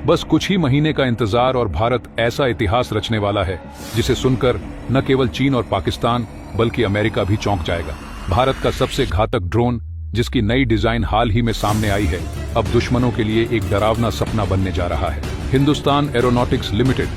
बस कुछ ही महीने का इंतजार और भारत ऐसा इतिहास रचने वाला है जिसे सुनकर न केवल चीन और पाकिस्तान बल्कि अमेरिका भी चौंक जाएगा। भारत का सबसे घातक ड्रोन, जिसकी नई डिजाइन हाल ही में सामने आई है, अब दुश्मनों के लिए एक डरावना सपना बनने जा रहा है। हिंदुस्तान एरोनॉटिक्स लिमिटेड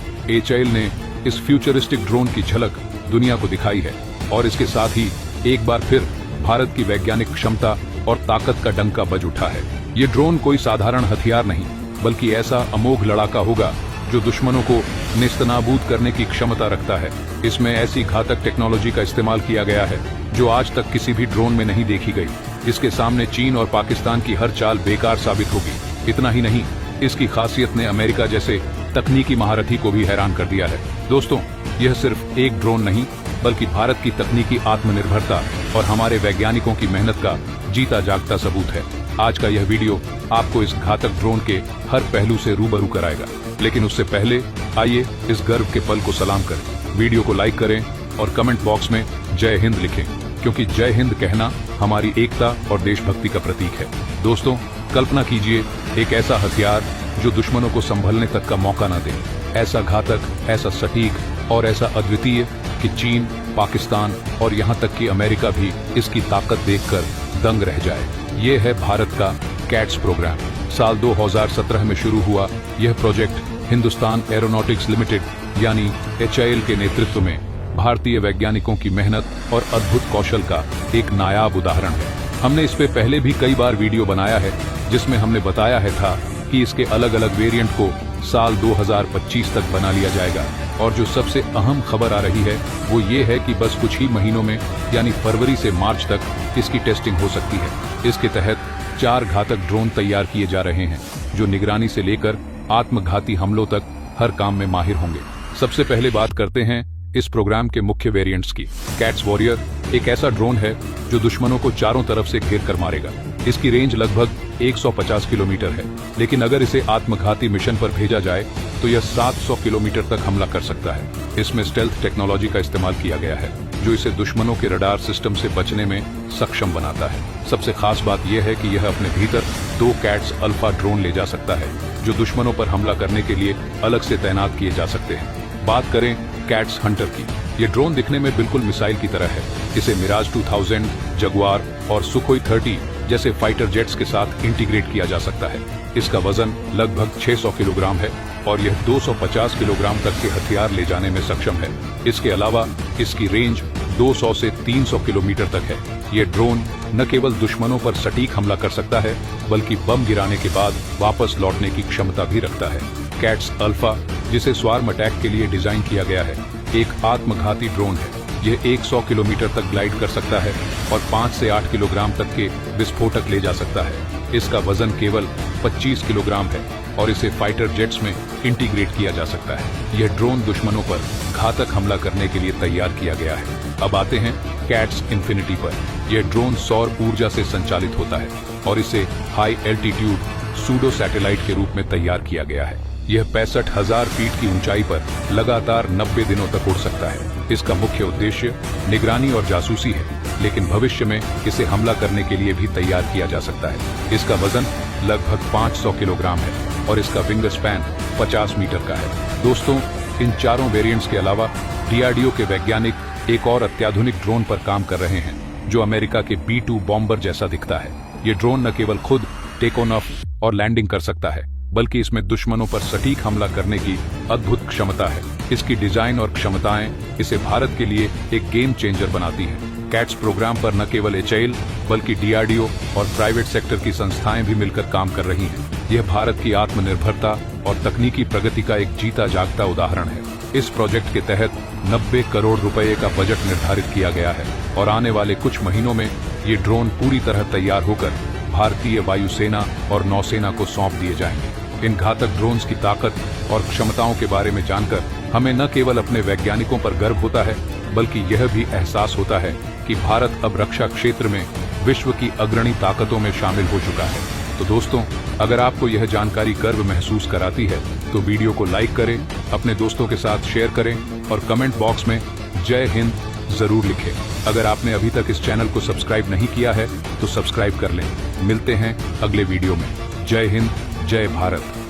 HAL ने इस फ्यूचरिस्टिक ड्रोन की झलक दुनिया को दिखाई है और इसके साथ ही एक बार फिर भारत की वैज्ञानिक क्षमता और ताकत का डंका बज उठा है। ये ड्रोन कोई साधारण हथियार नहीं बल्कि ऐसा अमोघ लड़ाका होगा जो दुश्मनों को नेस्तनाबूद करने की क्षमता रखता है। इसमें ऐसी घातक टेक्नोलॉजी का इस्तेमाल किया गया है जो आज तक किसी भी ड्रोन में नहीं देखी गई। इसके सामने चीन और पाकिस्तान की हर चाल बेकार साबित होगी। इतना ही नहीं, इसकी खासियत ने अमेरिका जैसे तकनीकी महारथी को भी हैरान कर दिया है। दोस्तों, यह सिर्फ एक ड्रोन नहीं बल्कि भारत की तकनीकी आत्मनिर्भरता और हमारे वैज्ञानिकों की मेहनत का जीता जागता सबूत है। आज का यह वीडियो आपको इस घातक ड्रोन के हर पहलू से रूबरू कराएगा, लेकिन उससे पहले आइए इस गर्व के पल को सलाम करें। वीडियो को लाइक करें और कमेंट बॉक्स में जय हिंद लिखें, क्योंकि जय हिंद कहना हमारी एकता और देशभक्ति का प्रतीक है। दोस्तों, कल्पना कीजिए एक ऐसा हथियार जो दुश्मनों को संभलने तक का मौका न दे। ऐसा घातक, ऐसा सटीक और ऐसा अद्वितीय कि चीन, पाकिस्तान और यहाँ तक कि अमेरिका भी इसकी ताकत देखकर दंग रह जाए। ये है भारत का कैट्स प्रोग्राम। साल 2017 में शुरू हुआ यह प्रोजेक्ट हिंदुस्तान एरोनॉटिक्स लिमिटेड यानी HAL के नेतृत्व में भारतीय वैज्ञानिकों की मेहनत और अद्भुत कौशल का एक नायाब उदाहरण है। हमने इस पे पहले भी कई बार वीडियो बनाया है जिसमें हमने बताया है था कि इसके अलग अलग वेरिएंट को साल 2025 तक बना लिया जाएगा। और जो सबसे अहम खबर आ रही है वो ये है कि बस कुछ ही महीनों में यानी फरवरी से मार्च तक इसकी टेस्टिंग हो सकती है। इसके तहत 4 घातक ड्रोन तैयार किए जा रहे हैं जो निगरानी से लेकर आत्मघाती हमलों तक हर काम में माहिर होंगे। सबसे पहले बात करते हैं इस प्रोग्राम के मुख्य वेरिएंट्स की। कैट्स वॉरियर एक ऐसा ड्रोन है जो दुश्मनों को चारों तरफ से घेर कर मारेगा। इसकी रेंज लगभग 150 किलोमीटर है, लेकिन अगर इसे आत्मघाती मिशन पर भेजा जाए तो यह 700 किलोमीटर तक हमला कर सकता है। इसमें स्टेल्थ टेक्नोलॉजी का इस्तेमाल किया गया है जो इसे दुश्मनों के रडार सिस्टम से बचने में सक्षम बनाता है। सबसे खास बात यह है कि यह अपने भीतर 2 कैट्स अल्फा ड्रोन ले जा सकता है जो दुश्मनों पर हमला करने के लिए अलग से तैनात किए जा सकते हैं। बात करें कैट्स हंटर की। ये ड्रोन दिखने में बिल्कुल मिसाइल की तरह है। इसे मिराज 2000, जगुआर और सुखोई 30 जैसे फाइटर जेट्स के साथ इंटीग्रेट किया जा सकता है। इसका वजन लगभग 600 किलोग्राम है और यह 250 किलोग्राम तक के हथियार ले जाने में सक्षम है। इसके अलावा इसकी रेंज 200 से 300 किलोमीटर तक है। ये ड्रोन न केवल दुश्मनों पर सटीक हमला कर सकता है बल्कि बम गिराने के बाद वापस लौटने की क्षमता भी रखता है। कैट्स अल्फा, जिसे स्वार्म अटैक के लिए डिजाइन किया गया है, एक आत्मघाती ड्रोन है। यह 100 किलोमीटर तक ग्लाइड कर सकता है और 5 से 8 किलोग्राम तक के विस्फोटक ले जा सकता है। इसका वजन केवल 25 किलोग्राम है और इसे फाइटर जेट्स में इंटीग्रेट किया जा सकता है। यह ड्रोन दुश्मनों पर घातक हमला करने के लिए तैयार किया गया है। अब आते हैं कैट्स इन्फिनिटी पर। यह ड्रोन सौर ऊर्जा से संचालित होता है और इसे हाई एल्टीट्यूड सूडो सैटेलाइट के रूप में तैयार किया गया है। यह 65,000 फीट की ऊंचाई पर लगातार 90 दिनों तक उड़ सकता है। इसका मुख्य उद्देश्य निगरानी और जासूसी है, लेकिन भविष्य में इसे हमला करने के लिए भी तैयार किया जा सकता है। इसका वजन लगभग 500 किलोग्राम है और इसका विंग स्पैन 50 मीटर का है। दोस्तों, इन चारों वेरिएंट्स के अलावा DRDO के वैज्ञानिक एक और अत्याधुनिक ड्रोन पर काम कर रहे हैं जो अमेरिका के B-2 बॉम्बर जैसा दिखता है। ये ड्रोन न केवल खुद टेक ऑन ऑफ और लैंडिंग कर सकता है बल्कि इसमें दुश्मनों पर सटीक हमला करने की अद्भुत क्षमता है। इसकी डिजाइन और क्षमताएं इसे भारत के लिए एक गेम चेंजर बनाती हैं। कैट्स प्रोग्राम पर न केवल HAL बल्कि DRDO और प्राइवेट सेक्टर की संस्थाएं भी मिलकर काम कर रही हैं। यह भारत की आत्मनिर्भरता और तकनीकी प्रगति का एक जीता जागता उदाहरण है। इस प्रोजेक्ट के तहत 90 करोड़ रुपए का बजट निर्धारित किया गया है और आने वाले कुछ महीनों में ये ड्रोन पूरी तरह तैयार होकर भारतीय वायुसेना और नौसेना को सौंप दिए जाएंगे। इन घातक ड्रोन्स की ताकत और क्षमताओं के बारे में जानकर हमें न केवल अपने वैज्ञानिकों पर गर्व होता है बल्कि यह भी एहसास होता है कि भारत अब रक्षा क्षेत्र में विश्व की अग्रणी ताकतों में शामिल हो चुका है। तो दोस्तों, अगर आपको यह जानकारी गर्व महसूस कराती है तो वीडियो को लाइक करें, अपने दोस्तों के साथ शेयर करें और कमेंट बॉक्स में जय हिंद जरूर लिखें। अगर आपने अभी तक इस चैनल को सब्सक्राइब नहीं किया है तो सब्सक्राइब कर लें। मिलते हैं अगले वीडियो में। जय हिंद, जय भारत।